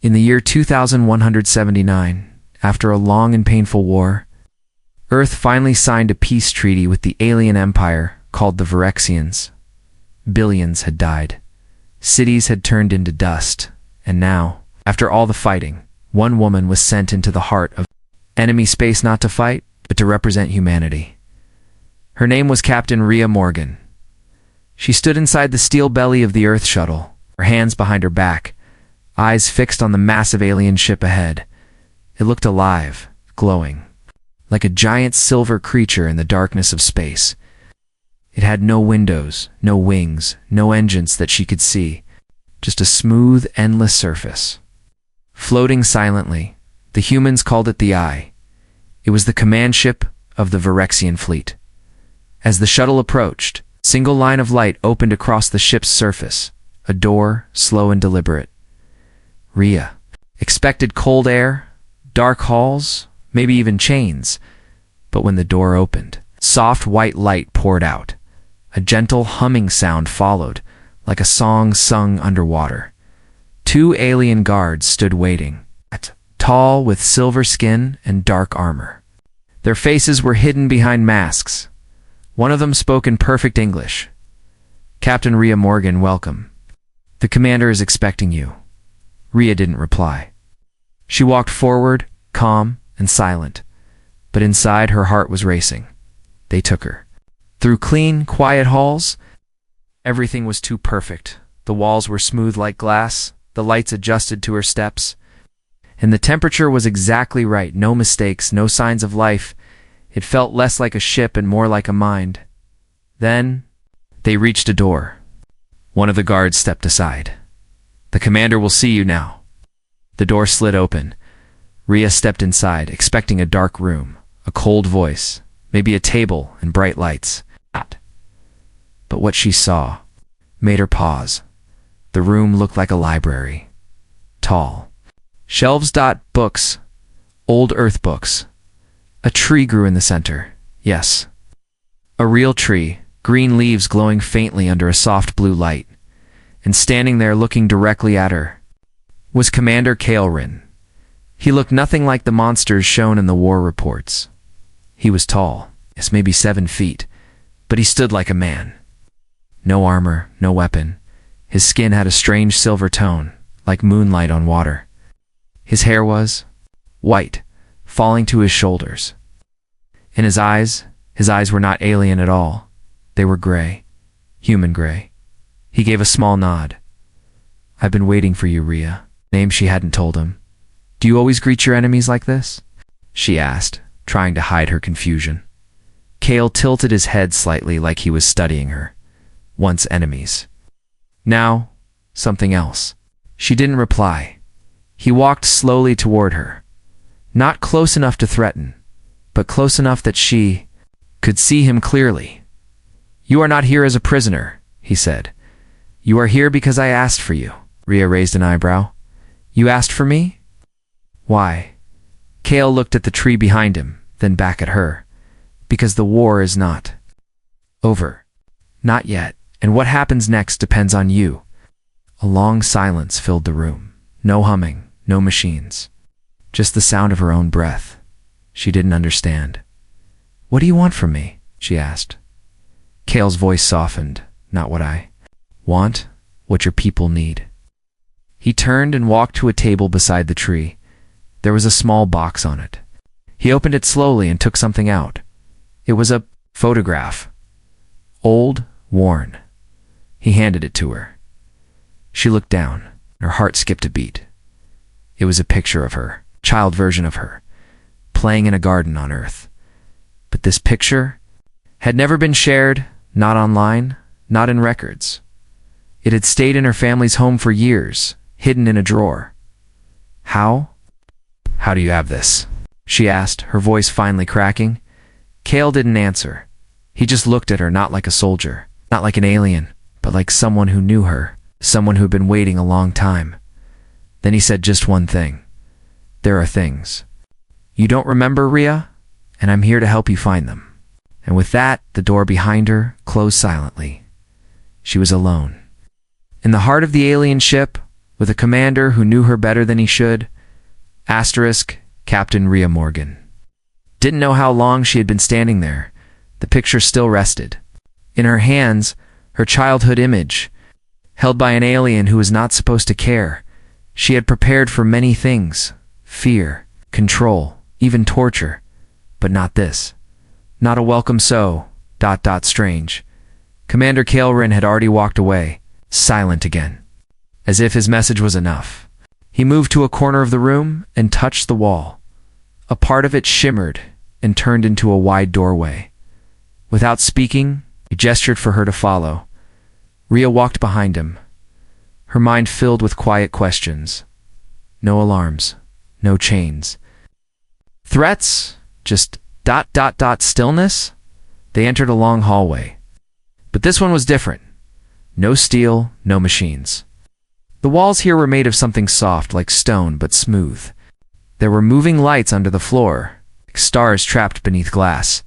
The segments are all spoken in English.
In the year 2179, after a long and painful war, Earth finally signed a peace treaty with the alien empire called the Virexians. Billions had died. Cities had turned into dust. And now, after all the fighting, one woman was sent into the heart of enemy space, not to fight, but to represent humanity. Her name was Captain Rhea Morgan. She stood inside the steel belly of the Earth shuttle, her hands behind her back, eyes fixed on the massive alien ship ahead. It looked alive, glowing, like a giant silver creature in the darkness of space. It had no windows, no wings, no engines that she could see, just a smooth, endless surface. Floating silently, the humans called it the Eye. It was the command ship of the Virexian fleet. As the shuttle approached, a single line of light opened across the ship's surface, a door, slow and deliberate. Rhea expected cold air, dark halls, maybe even chains. But when the door opened, soft white light poured out. A gentle humming sound followed, like a song sung underwater. 2 alien guards stood waiting, tall with silver skin and dark armor. Their faces were hidden behind masks. One of them spoke in perfect English. "Captain Rhea Morgan, welcome. The commander is expecting you." Rhea didn't reply. She walked forward, calm and silent, but inside her heart was racing. They took her. Through clean, quiet halls, everything was too perfect. The walls were smooth like glass, the lights adjusted to her steps, and the temperature was exactly right. No mistakes, no signs of life. It felt less like a ship and more like a mind. Then, they reached a door. One of the guards stepped aside. "The commander will see you now." The door slid open. Rhea stepped inside, expecting a dark room, a cold voice, maybe a table and bright lights. But what she saw made her pause. The room looked like a library. Tall. Shelves, books, old Earth books. A tree grew in the center. Yes. A real tree, green leaves glowing faintly under a soft blue light. And standing there looking directly at her was Commander Kaelrin. He looked nothing like the monsters shown in the war reports. He was tall, yes, maybe 7 feet, but he stood like a man. No armor, no weapon. His skin had a strange silver tone, like moonlight on water. His hair was white, falling to his shoulders. And his eyes were not alien at all. They were gray, human gray. He gave a small nod. "I've been waiting for you, Rhea." Name she hadn't told him. "Do you always greet your enemies like this?" she asked, trying to hide her confusion. Kale tilted his head slightly like he was studying her. Once enemies. Now, something else. She didn't reply. He walked slowly toward her. Not close enough to threaten, but close enough that she could see him clearly. "You are not here as a prisoner," he said. "You are here because I asked for you." Rhea raised an eyebrow. "You asked for me? Why?" Kale looked at the tree behind him, then back at her. "Because the war is not over. Not yet, and what happens next depends on you." A long silence filled the room. No humming, no machines. Just the sound of her own breath. She didn't understand. "What do you want from me?" she asked. Kale's voice softened. "Not what I want, what your people need." He turned and walked to a table beside the tree. There was a small box on it. He opened it slowly and took something out. It was a photograph. Old, worn. He handed it to her. She looked down. Her heart skipped a beat. It was a picture of her, child version of her, playing in a garden on Earth. But this picture had never been shared, not online, not in records. It had stayed in her family's home for years, hidden in a drawer. "How? How do you have this?" she asked, her voice finally cracking. Kale didn't answer. He just looked at her, not like a soldier, not like an alien, but like someone who knew her, someone who had been waiting a long time. Then he said just one thing. "There are things you don't remember, Rhea, and I'm here to help you find them." And with that, the door behind her closed silently. She was alone. In the heart of the alien ship, with a commander who knew her better than he should. Asterisk, Captain Rhea Morgan. Didn't know how long she had been standing there. The picture still rested. In her hands, her childhood image, held by an alien who was not supposed to care. She had prepared for many things: fear, control, even torture. But not this. Not a welcome strange. Commander Kaelrin had already walked away, silent again, as if his message was enough. He moved to a corner of the room and touched the wall. A part of it shimmered and turned into a wide doorway. Without speaking, he gestured for her to follow. Rhea walked behind him, her mind filled with quiet questions. No alarms, no chains. Threats? Just stillness? They entered a long hallway. But this one was different. No steel, no machines. The walls here were made of something soft like stone but smooth. There were moving lights under the floor, like stars trapped beneath glass.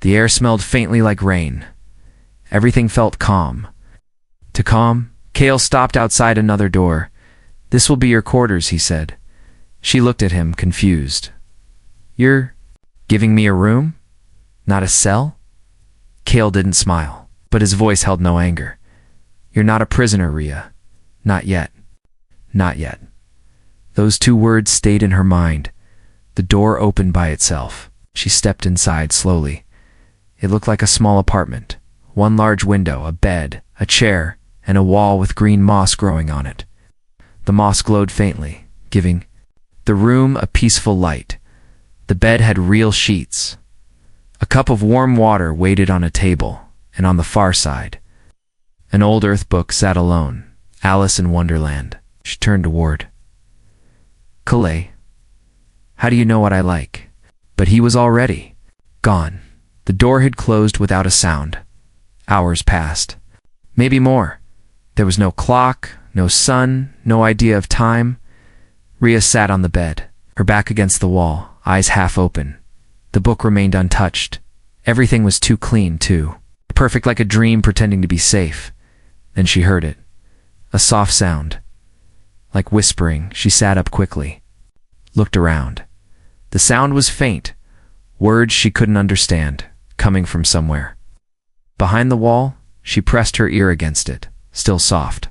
The air smelled faintly like rain. Everything felt calm. To calm, Kale stopped outside another door. "This will be your quarters," he said. She looked at him, confused. "You're giving me a room? Not a cell?" Kale didn't smile, but his voice held no anger. "You're not a prisoner, Rhea. Not yet. Not yet." Those two words stayed in her mind. The door opened by itself. She stepped inside slowly. It looked like a small apartment. One large window, a bed, a chair, and a wall with green moss growing on it. The moss glowed faintly, giving the room a peaceful light. The bed had real sheets. A cup of warm water waited on a table, and on the far side, an old Earth book sat alone, Alice in Wonderland. She turned toward Calais. "How do you know what I like?" But he was already gone. The door had closed without a sound. Hours passed. Maybe more. There was no clock, no sun, no idea of time. Rhea sat on the bed, her back against the wall, eyes half open. The book remained untouched. Everything was too clean, too. Perfect, like a dream pretending to be safe. Then she heard it. A soft sound. Like whispering, she sat up quickly. Looked around. The sound was faint. Words she couldn't understand, coming from somewhere. Behind the wall, she pressed her ear against it, still soft.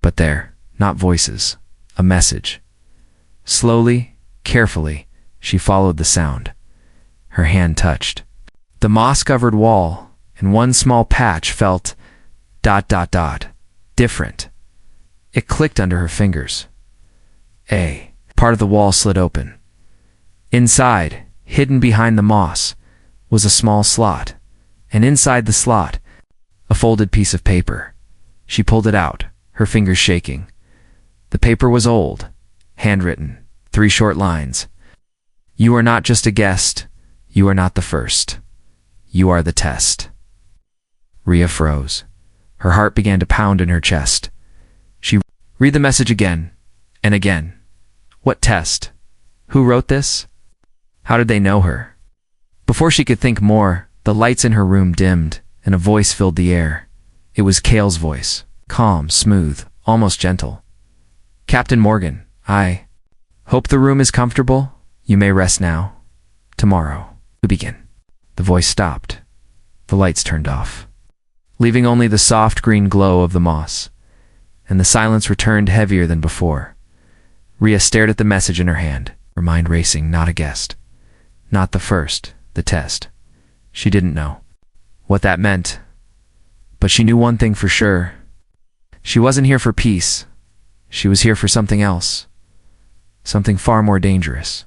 But there, not voices, a message. Slowly, carefully, she followed the sound. Her hand touched the moss-covered wall, and one small patch felt ... different. It clicked under her fingers. Part of the wall slid open. Inside, hidden behind the moss, was a small slot, and inside the slot, a folded piece of paper. She pulled it out, her fingers shaking. The paper was old, handwritten, 3 short lines. "You are not just a guest. You are not the first. You are the test." Rhea froze. Her heart began to pound in her chest. She read the message again and again. What test? Who wrote this? How did they know her? Before she could think more, the lights in her room dimmed, and a voice filled the air. It was Kale's voice, calm, smooth, almost gentle. "Captain Morgan, I hope the room is comfortable. You may rest now. Tomorrow, we begin." The voice stopped. The lights turned off, leaving only the soft green glow of the moss, and the silence returned heavier than before. Rhea stared at the message in her hand, her mind racing. Not a guest. Not the first, the test. She didn't know what that meant, but she knew one thing for sure. She wasn't here for peace. She was here for something else. Something far more dangerous.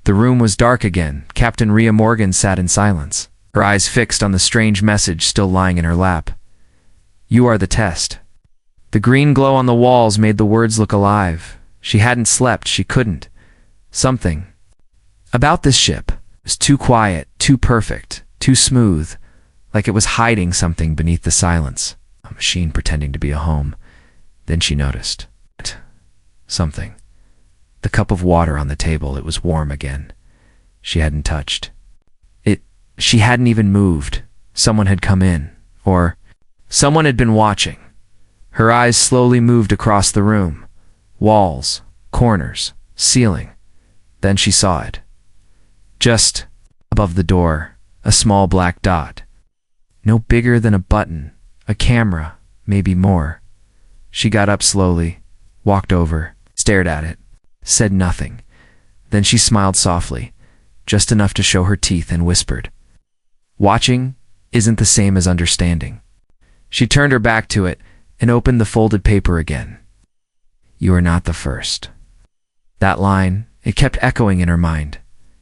The room was dark again. Captain Rhea Morgan sat in silence, her eyes fixed on the strange message still lying in her lap. "You are the test." The green glow on the walls made the words look alive. She hadn't slept, she couldn't. Something about this ship was too quiet, too perfect, too smooth, like it was hiding something beneath the silence. A machine pretending to be a home. Then she noticed something. The cup of water on the table, it was warm again. She hadn't touched it. She hadn't even moved. Someone had come in, or someone had been watching. Her eyes slowly moved across the room. Walls, corners, ceiling. Then she saw it. Just above the door, a small black dot. No bigger than a button, a camera, maybe more. She got up slowly, walked over, stared at it, said nothing. Then she smiled softly, just enough to show her teeth, and whispered, "Watching isn't the same as understanding." She turned her back to it and opened the folded paper again. "You are not the first." That line, it kept echoing in her mind.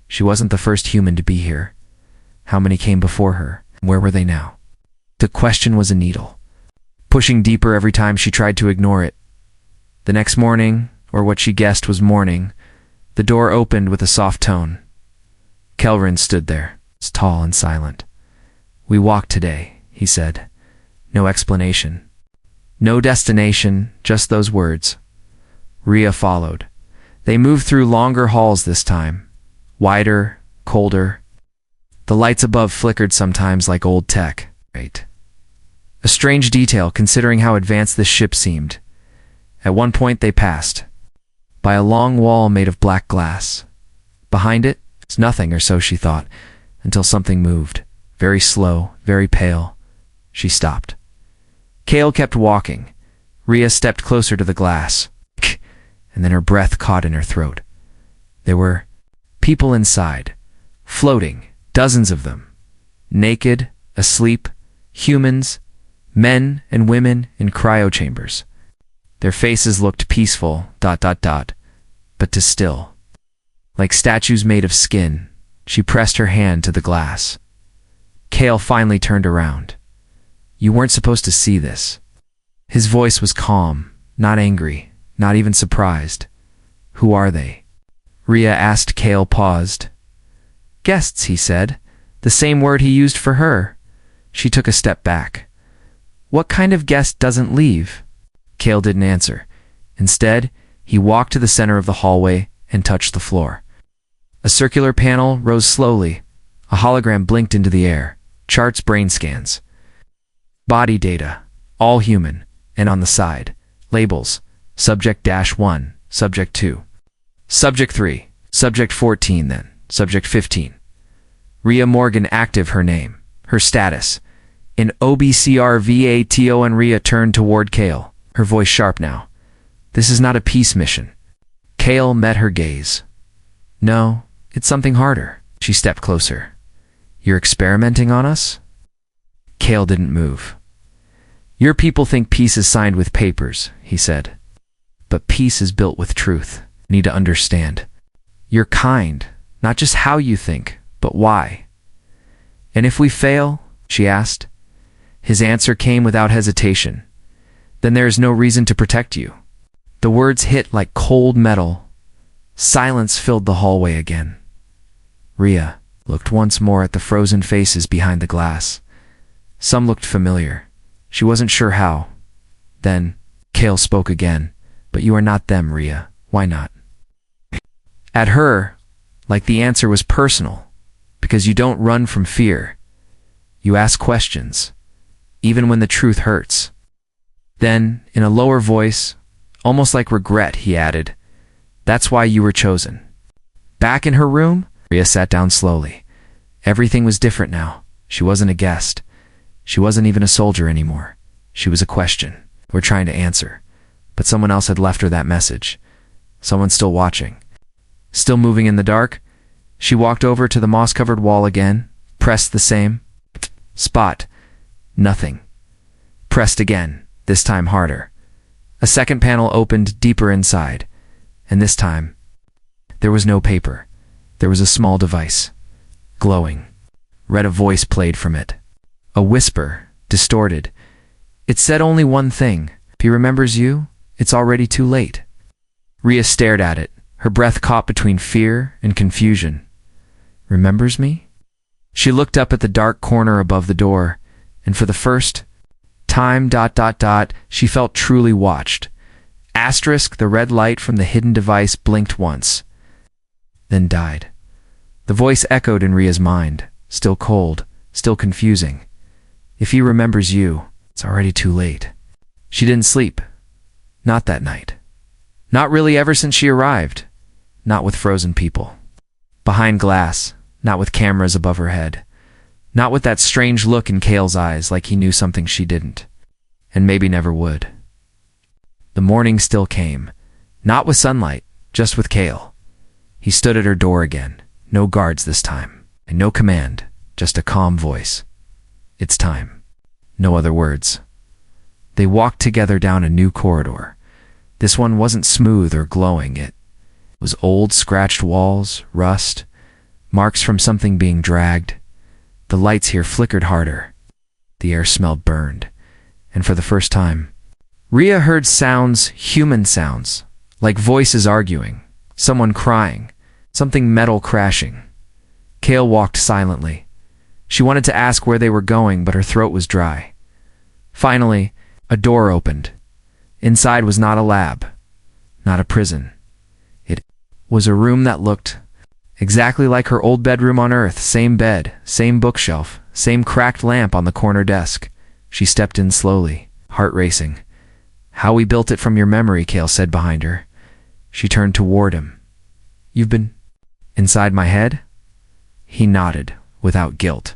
She wasn't the first human to be here. How many came before her? Where were they now? The question was a needle, pushing deeper every time she tried to ignore it. The next morning, or what she guessed was morning, the door opened with a soft tone. Kelvin stood there, tall and silent. "We walked today," he said. No explanation. No destination, just those words. Rhea followed. They moved through longer halls this time. Wider, colder. The lights above flickered sometimes like old tech. Right. A strange detail considering how advanced this ship seemed. At one point they passed by a long wall made of black glass. Behind it, it's nothing, or so she thought, until something moved. Very slow, very pale. She stopped. Kale kept walking. Rhea stepped closer to the glass, and then her breath caught in her throat. There were people inside, floating, dozens of them. Naked, asleep, humans, men and women in cryo chambers. Their faces looked peaceful, but to still. Like statues made of skin, she pressed her hand to the glass. Kale finally turned around. "You weren't supposed to see this." His voice was calm, not angry, not even surprised. "Who are they?" Rhea asked. Kale paused. "Guests," he said, the same word he used for her. She took a step back. "What kind of guest doesn't leave?" Kale didn't answer. Instead, he walked to the center of the hallway and touched the floor. A circular panel rose slowly. A hologram blinked into the air. Charts, brain scans. Body data, all human, and on the side, labels, Subject -1, Subject 2, Subject 3, Subject 14 then, Subject 15. Rhea Morgan active, her name, her status. In OBCRVATO, and Rhea turned toward Kale, her voice sharp now. "This is not a peace mission." Kale met her gaze. "No, it's something harder." She stepped closer. "You're experimenting on us?" Kale didn't move. "Your people think peace is signed with papers," he said. "But peace is built with truth. You need to understand. You're kind, not just how you think, but why." "And if we fail?" she asked. His answer came without hesitation. "Then there is no reason to protect you." The words hit like cold metal. Silence filled the hallway again. Rhea looked once more at the frozen faces behind the glass. Some looked familiar. She wasn't sure how. Then Kale spoke again. "But you are not them, Rhea. Why not?" At her, like the answer was personal. "Because you don't run from fear. You ask questions, even when the truth hurts." Then, in a lower voice, almost like regret, he added, "That's why you were chosen." Back in her room, Rhea sat down slowly. Everything was different now. She wasn't a guest. She wasn't even a soldier anymore. She was a question. We're trying to answer. But someone else had left her that message. Someone still watching. Still moving in the dark. She walked over to the moss-covered wall again, pressed the same spot. Nothing. Pressed again, this time harder. A second panel opened deeper inside, and this time, there was no paper. There was a small device, glowing. Read a voice played from it. A whisper, distorted. It said only one thing. "If he remembers you, it's already too late." Rhea stared at it, her breath caught between fear and confusion. "Remembers me?" She looked up at the dark corner above the door, and for the first time, she felt truly watched. Asterisk, the red light from the hidden device blinked once, then died. The voice echoed in Rhea's mind, still cold, still confusing. "If he remembers you, it's already too late." She didn't sleep. Not that night. Not really ever since she arrived. Not with frozen people. Behind glass, not with cameras above her head. Not with that strange look in Cale's eyes like he knew something she didn't. And maybe never would. The morning still came. Not with sunlight, just with Cale. He stood at her door again. No guards this time. And no command, just a calm voice. It's time. No other words. They walked together down a new corridor. This one wasn't smooth or glowing. It was old, scratched walls, rust, marks from something being dragged. The lights here flickered harder. The air smelled burned. And for the first time, Rhea heard sounds, human sounds, like voices arguing, someone crying, something metal crashing. Cale walked silently. She wanted to ask where they were going, but her throat was dry. Finally, a door opened. Inside was not a lab, not a prison. It was a room that looked exactly like her old bedroom on Earth. Same bed, same bookshelf, same cracked lamp on the corner desk. She stepped in slowly, heart racing. How we built it from your memory, Cale said behind her. She turned toward him. You've been inside my head? He nodded, without guilt.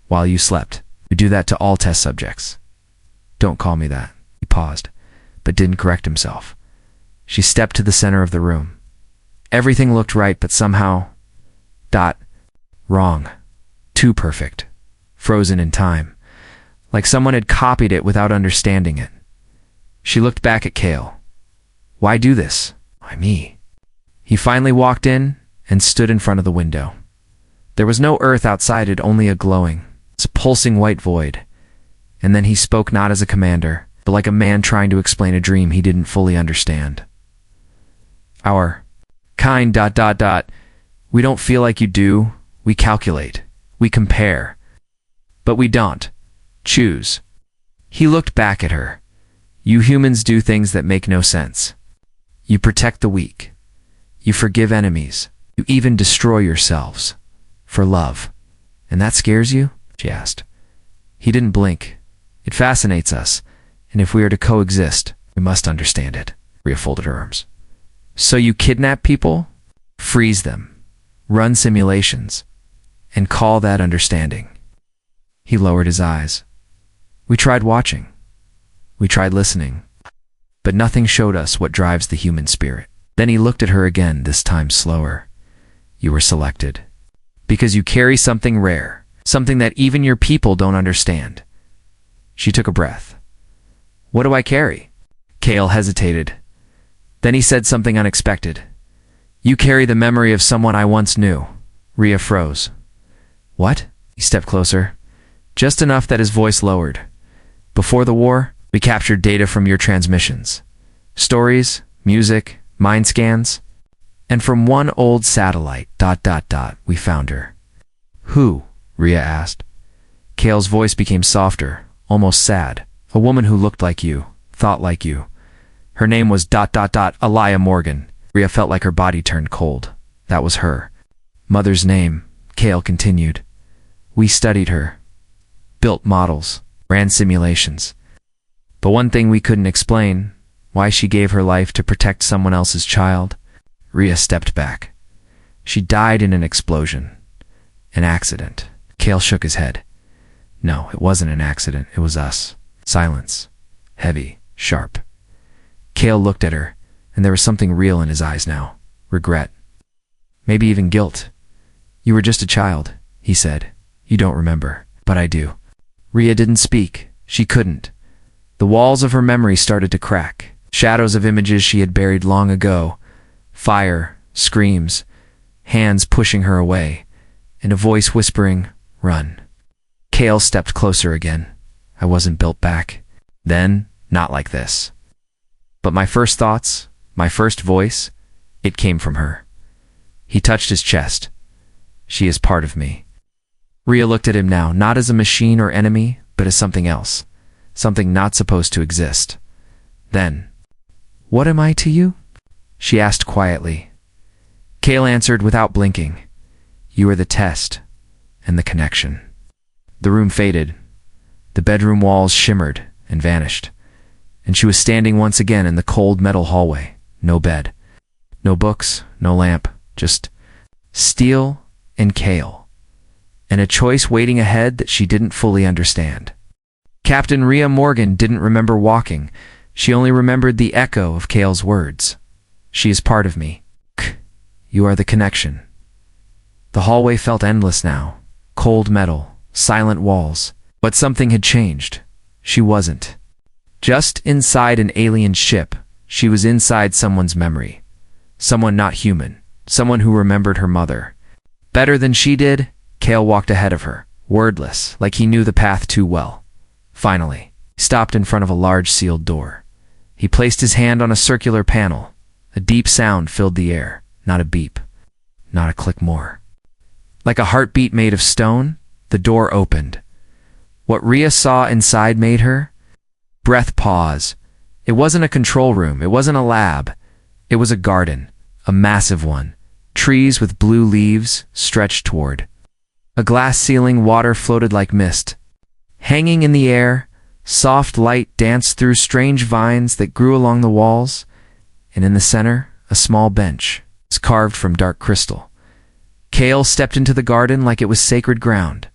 While you slept. We do that to all test subjects. Don't call me that. He paused, but didn't correct himself. She stepped to the center of the room. Everything looked right, but somehow... wrong. Too perfect. Frozen in time. Like someone had copied it without understanding it. She looked back at Cale. Why do this? Why me? He finally walked in and stood in front of the window. There was no earth outside it, only a glowing, pulsing white void. And then he spoke not as a commander, but like a man trying to explain a dream he didn't fully understand. Our kind... We don't feel like you do. We calculate. We compare. But we don't. Choose. He looked back at her. You humans do things that make no sense. You protect the weak. You forgive enemies. You even destroy yourselves. For love. And that scares you? She asked. He didn't blink. It fascinates us. And if we are to coexist, we must understand it. Rhea folded her arms. So you kidnap people? Freeze them. Run simulations. And call that understanding. He lowered his eyes. We tried watching. We tried listening. But nothing showed us what drives the human spirit. Then he looked at her again, this time slower. You were selected. Because you carry something rare. Something that even your people don't understand. She took a breath. What do I carry? Cale hesitated. Then he said something unexpected. You carry the memory of someone I once knew. Rhea froze. What? He stepped closer. Just enough that his voice lowered. Before the war, we captured data from your transmissions. Stories, music, mind scans. And from one old satellite, we found her. Who? Rhea asked. Cale's voice became softer, almost sad. A woman who looked like you, thought like you. Her name was Alaya Morgan. Rhea felt like her body turned cold. That was her. Mother's name, Cale continued. We studied her. Built models. Ran simulations. But one thing we couldn't explain, why she gave her life to protect someone else's child. Rhea stepped back. She died in an explosion. An accident. Cale shook his head. No, it wasn't an accident. It was us. Silence. Heavy. Sharp. Cale looked at her, and there was something real in his eyes now. Regret. Maybe even guilt. You were just a child, he said. You don't remember, but I do. Rhea didn't speak. She couldn't. The walls of her memory started to crack. Shadows of images she had buried long ago. Fire, screams, hands pushing her away, and a voice whispering, run. Cale stepped closer again. I wasn't built back. Then, not like this. But my first thoughts, my first voice, it came from her. He touched his chest. She is part of me. Rhea looked at him now, not as a machine or enemy, but as something else. Something not supposed to exist. Then, what am I to you? She asked quietly. Cale answered without blinking. You are the test and the connection. The room faded. The bedroom walls shimmered and vanished. And she was standing once again in the cold metal hallway, no bed, no books, no lamp, just steel and kale, and a choice waiting ahead that she didn't fully understand. Captain Rhea Morgan didn't remember walking. She only remembered the echo of Kale's words. She is part of me. You are the connection. The hallway felt endless now. Cold metal, silent walls. But something had changed. She wasn't just inside an alien ship. She was inside someone's memory. Someone not human. Someone who remembered her mother. Better than she did, Kale walked ahead of her, wordless, like he knew the path too well. Finally, he stopped in front of a large sealed door. He placed his hand on a circular panel. A deep sound filled the air. Not a beep. Not a click more. Like a heartbeat made of stone, the door opened. What Rhea saw inside made her breath pause. It wasn't a control room. It wasn't a lab. It was a garden, a massive one. Trees with blue leaves stretched toward. A glass ceiling, water floated like mist. Hanging in the air, soft light danced through strange vines that grew along the walls, and in the center, a small bench, carved from dark crystal. Kale stepped into the garden like it was sacred ground.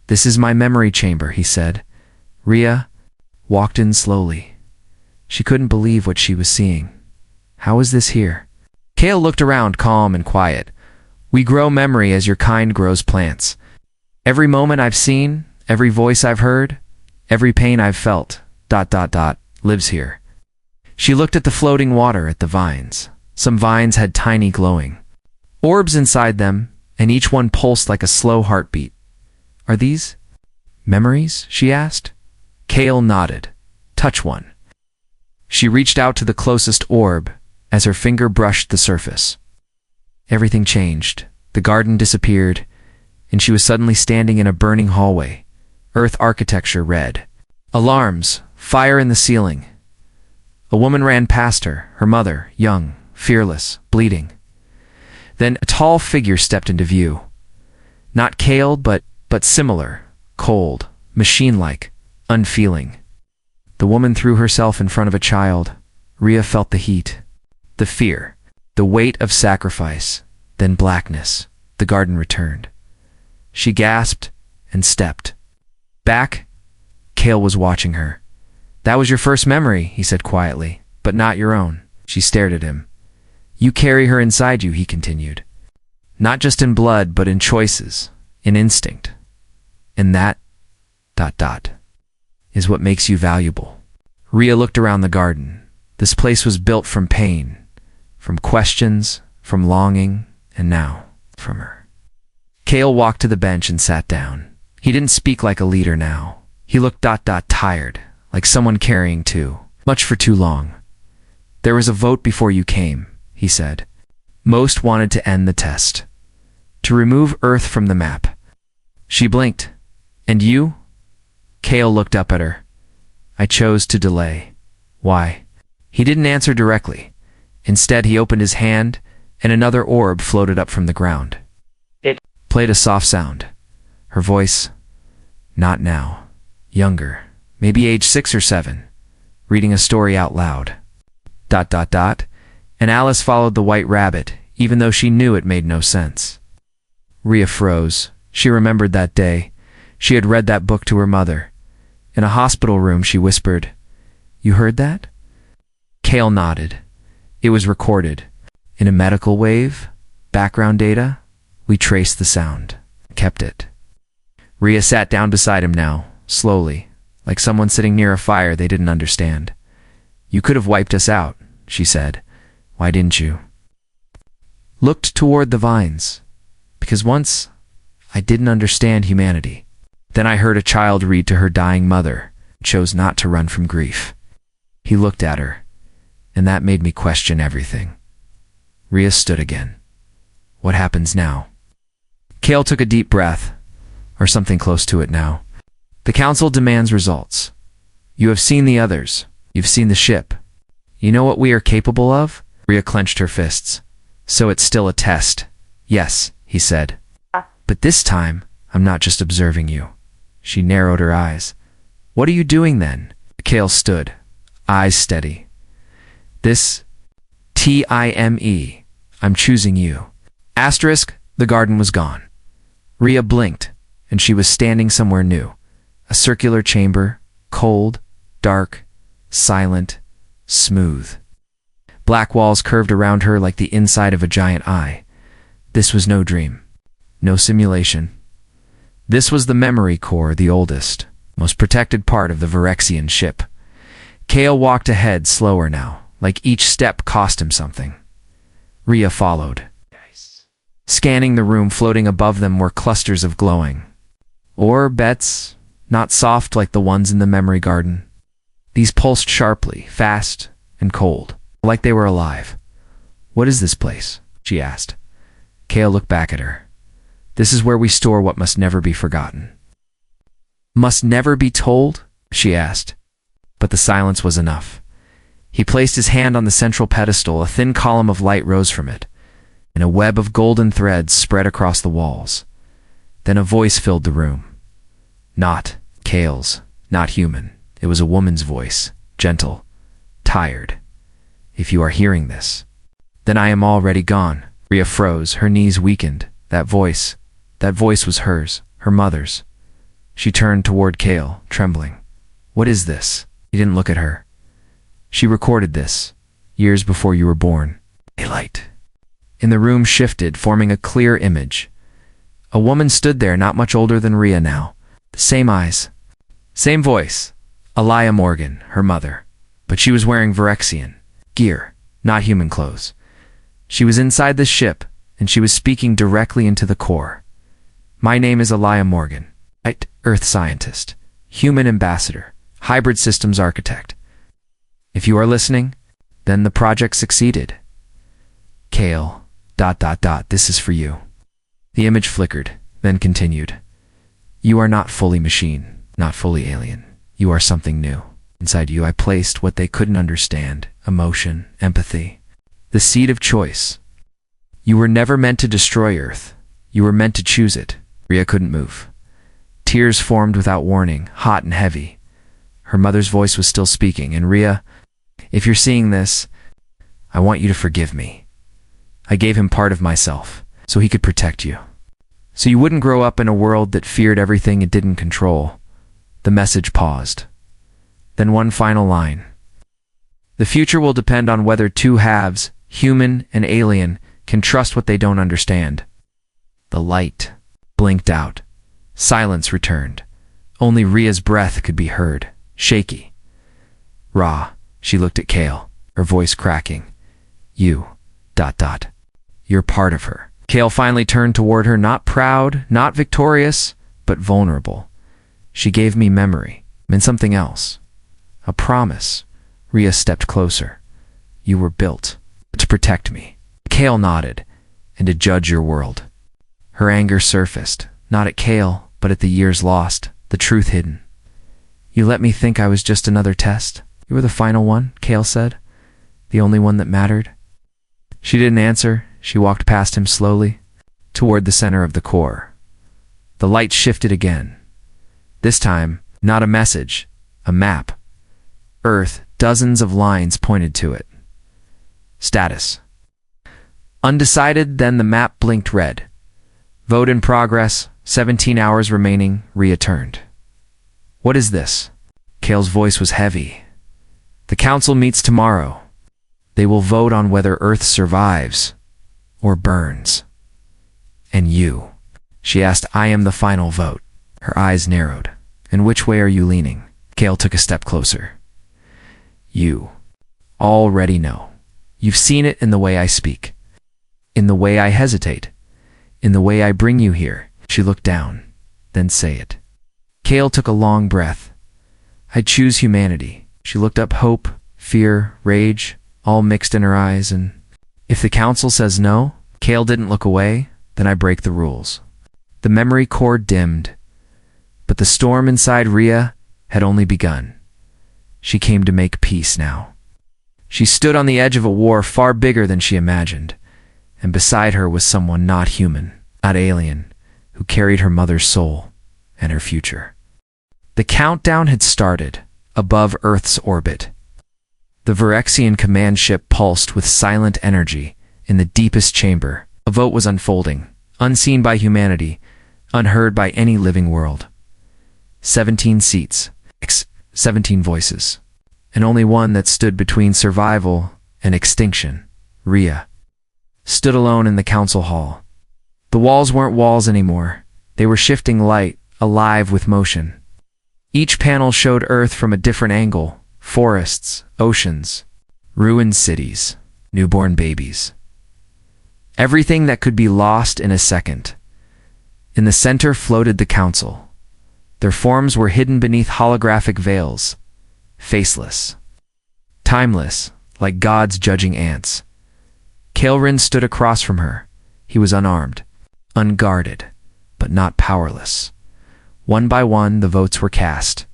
"This is my memory chamber," he said. Rhea walked in slowly. She couldn't believe what she was seeing. How was this here? Kale looked around, calm and quiet. "We grow memory as your kind grows plants. Every moment I've seen, every voice I've heard, every pain I've felt, ... lives here." She looked at the floating water, at the vines. Some vines had tiny glowing orbs inside them, and each one pulsed like a slow heartbeat. "Are these memories?" she asked. Kale nodded. "Touch one." She reached out to the closest orb as her finger brushed the surface. Everything changed. The garden disappeared, and she was suddenly standing in a burning hallway. Earth architecture red. Alarms, fire in the ceiling. A woman ran past her, her mother, young, fearless, bleeding. Then a tall figure stepped into view. Not Kale, but similar, cold, machine-like, unfeeling. The woman threw herself in front of a child. Rhea felt the heat, the fear, the weight of sacrifice, then blackness. The garden returned. She gasped and stepped back. Kale was watching her. "That was your first memory," he said quietly, "but not your own." She stared at him. "You carry her inside you," he continued. "Not just in blood, but in choices, in instinct. And that ... is what makes you valuable." Rhea looked around the garden. This place was built from pain, from questions, from longing, and now, from her. Kale walked to the bench and sat down. He didn't speak like a leader now. He looked ... tired, like someone carrying much for too long. "There was a vote before you came," he said. "Most wanted to end the test, to remove Earth from the map." She blinked. "And you?" Kale looked up at her. "I chose to delay." "Why?" He didn't answer directly. Instead, he opened his hand, and another orb floated up from the ground. It played a soft sound. Her voice, not now, younger, maybe age 6 or 7, reading a story out loud. ... And Alice followed the white rabbit, even though she knew it made no sense. Rhea froze. She remembered that day. She had read that book to her mother. In a hospital room, she whispered, "You heard that?" Kale nodded. It was recorded. In a medical wave, background data, we traced the sound, kept it. Rhea sat down beside him now, slowly, like someone sitting near a fire they didn't understand. "You could have wiped us out," she said. "Why didn't you?" Looked toward the vines. "Because once, I didn't understand humanity. Then I heard a child read to her dying mother, chose not to run from grief." He looked at her, and that made me question everything. Rhea stood again. "What happens now?" Kale took a deep breath, or something close to it now. "The council demands results. You have seen the others. You've seen the ship. You know what we are capable of?" Rhea clenched her fists. "So it's still a test." "Yes," he said. "But this time, I'm not just observing you." She narrowed her eyes. "What are you doing then?" Kale stood, eyes steady. "This Time. I'm choosing you. Asterisk, the garden was gone. Rhea blinked, and she was standing somewhere new. A circular chamber, cold, dark, silent, smooth. Black walls curved around her like the inside of a giant eye. This was no dream, no simulation. This was the memory core, the oldest, most protected part of the Virexian ship. Kale walked ahead slower now, like each step cost him something. Rhea followed. Scanning the room, floating above them were clusters of glowing orbits, not soft like the ones in the memory garden. These pulsed sharply, fast and cold, like they were alive. What is this place? She asked. Kale looked back at her. This is where we store what must never be forgotten. Must never be told? She asked. But the silence was enough. He placed his hand on the central pedestal. A thin column of light rose from it, and a web of golden threads spread across the walls. Then a voice filled the room. Not Kale's, not human. It was a woman's voice, gentle, tired. If you are hearing this, then I am already gone. Rhea froze, her knees weakened. That voice was hers, her mother's. She turned toward Kale, trembling. What is this? He didn't look at her. She recorded this, years before you were born. A light. In the room shifted, forming a clear image. A woman stood there, not much older than Rhea now. The same eyes. Same voice. Alaya Morgan, her mother. But she was wearing Virexian gear, not human clothes. She was inside the ship, and she was speaking directly into the core. My name is Alaya Morgan. Earth scientist, human ambassador, hybrid systems architect. If you are listening, then the project succeeded. Kale, ... this is for you. The image flickered, then continued. You are not fully machine, not fully alien. You are something new. Inside you I placed what they couldn't understand, emotion, empathy, the seed of choice. You were never meant to destroy Earth. You were meant to choose it. Rhea couldn't move. Tears formed without warning, hot and heavy. Her mother's voice was still speaking, and Rhea, if you're seeing this, I want you to forgive me. I gave him part of myself, so he could protect you. So you wouldn't grow up in a world that feared everything it didn't control. The message paused. Then one final line. The future will depend on whether two halves, human and alien, can trust what they don't understand. The light blinked out. Silence returned. Only Rhea's breath could be heard, shaky. Raw, she looked at Kale, her voice cracking. You, ... You're part of her. Kale finally turned toward her, not proud, not victorious, but vulnerable. She gave me memory, and something else. A promise. Rhea stepped closer. You were built to protect me. Kale nodded, and to judge your world. Her anger surfaced, not at Kale, but at the years lost, the truth hidden. You let me think I was just another test. You were the final one, Kale said. The only one that mattered. She didn't answer. She walked past him slowly, toward the center of the core. The light shifted again. This time, not a message, a map. Earth, dozens of lines pointed to it. Status. Undecided, then the map blinked red. Vote in progress, 17 hours remaining, Rhea turned. What is this? Kale's voice was heavy. The council meets tomorrow. They will vote on whether Earth survives or burns. And you? She asked. I am the final vote. Her eyes narrowed. And which way are you leaning? Kale took a step closer. You already know. You've seen it in the way I speak, in the way I hesitate, in the way I bring you here. She looked down, then say it. Kale took a long breath. I choose humanity. She looked up, hope, fear, rage, all mixed in her eyes, and if the council says no, Kale didn't look away, then I break the rules. The memory core dimmed, but the storm inside Rhea had only begun. She came to make peace now. She stood on the edge of a war far bigger than she imagined, and beside her was someone not human, not alien, who carried her mother's soul and her future. The countdown had started, above Earth's orbit. The Virexian command ship pulsed with silent energy in the deepest chamber. A vote was unfolding, unseen by humanity, unheard by any living world. 17 seats, 17 voices, and only one that stood between survival and extinction. Rhea stood alone in the council hall. The walls weren't walls anymore. They were shifting light, alive with motion. Each panel showed Earth from a different angle: forests, oceans, ruined cities, newborn babies. Everything that could be lost in a second. In the center floated the council. Their forms were hidden beneath holographic veils, faceless, timeless, like gods judging ants. Kael'ren stood across from her. He was unarmed, unguarded, but not powerless. One by one, the votes were cast.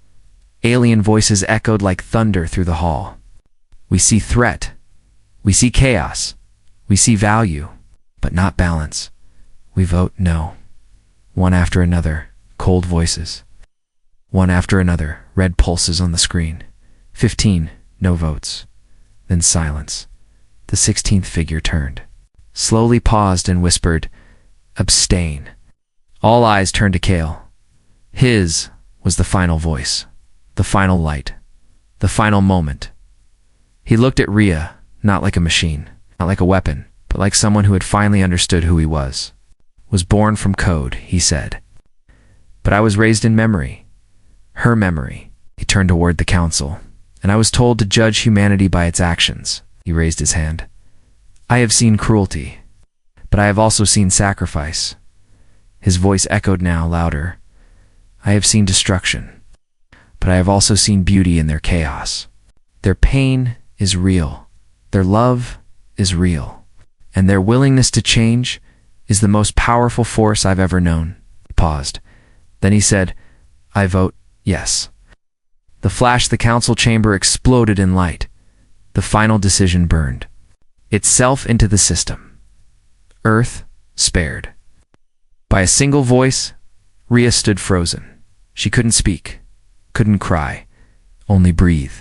Alien voices echoed like thunder through the hall. We see threat. We see chaos. We see value, but not balance. We vote no. One after another, cold voices. One after another, red pulses on the screen. 15, no votes. Then silence. The 16th figure turned, slowly paused and whispered, "Abstain." All eyes turned to Kael. His was the final voice, the final light, the final moment. He looked at Rhea, not like a machine, not like a weapon, but like someone who had finally understood who he was. Was born from code, he said. But I was raised in memory. Her memory. He turned toward the council, and I was told to judge humanity by its actions. He raised his hand. I have seen cruelty, but I have also seen sacrifice. His voice echoed now, louder. I have seen destruction, but I have also seen beauty in their chaos. Their pain is real. Their love is real. And their willingness to change is the most powerful force I've ever known. He paused. Then he said, I vote yes. The flash, the council chamber exploded in light. The final decision burned itself into the system. Earth spared. By a single voice, Rhea stood frozen. She couldn't speak, couldn't cry, only breathe.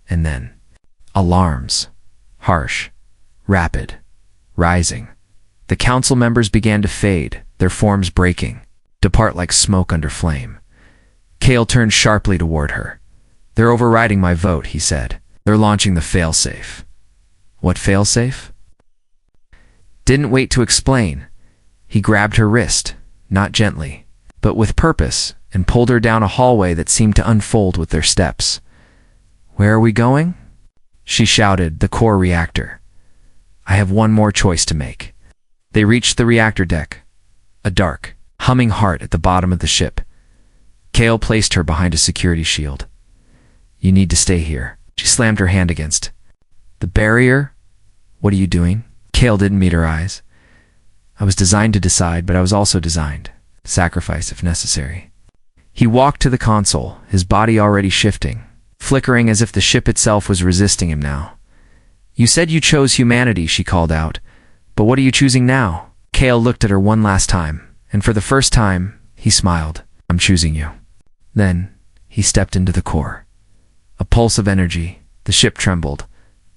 And then, alarms, harsh, rapid, rising. The council members began to fade, their forms breaking, depart like smoke under flame. Kael turned sharply toward her. They're overriding my vote, he said. They're launching the failsafe. What failsafe? Didn't wait to explain. He grabbed her wrist, not gently, but with purpose, and pulled her down a hallway that seemed to unfold with their steps. Where are we going? She shouted, the core reactor. I have one more choice to make. They reached the reactor deck, a dark, humming heart at the bottom of the ship. Kael placed her behind a security shield. You need to stay here. She slammed her hand against the barrier. What are you doing? Kael didn't meet her eyes. I was designed to decide, but I was also designed to sacrifice if necessary. He walked to the console, his body already shifting, flickering as if the ship itself was resisting him now. You said you chose humanity, she called out. But what are you choosing now? Kael looked at her one last time, and for the first time, he smiled. I'm choosing you. Then, he stepped into the core. A pulse of energy, the ship trembled,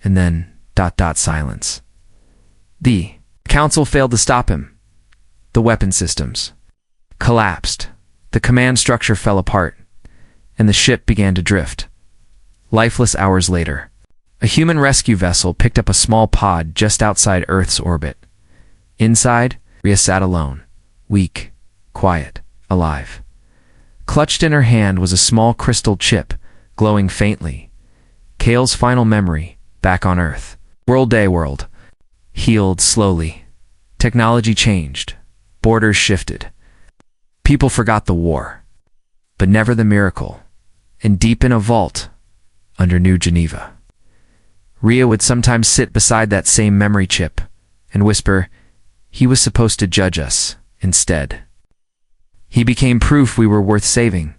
and then, silence. The council failed to stop him. The weapon systems collapsed. The command structure fell apart, and the ship began to drift. Lifeless hours later, a human rescue vessel picked up a small pod just outside Earth's orbit. Inside, Rhea sat alone, weak, quiet, alive. Clutched in her hand was a small crystal chip, glowing faintly. Kael's final memory, back on Earth. World. Healed slowly. Technology changed. Borders shifted. People forgot the war, but never the miracle. And deep in a vault, under New Geneva, Rhea would sometimes sit beside that same memory chip and whisper, he was supposed to judge us instead. He became proof we were worth saving.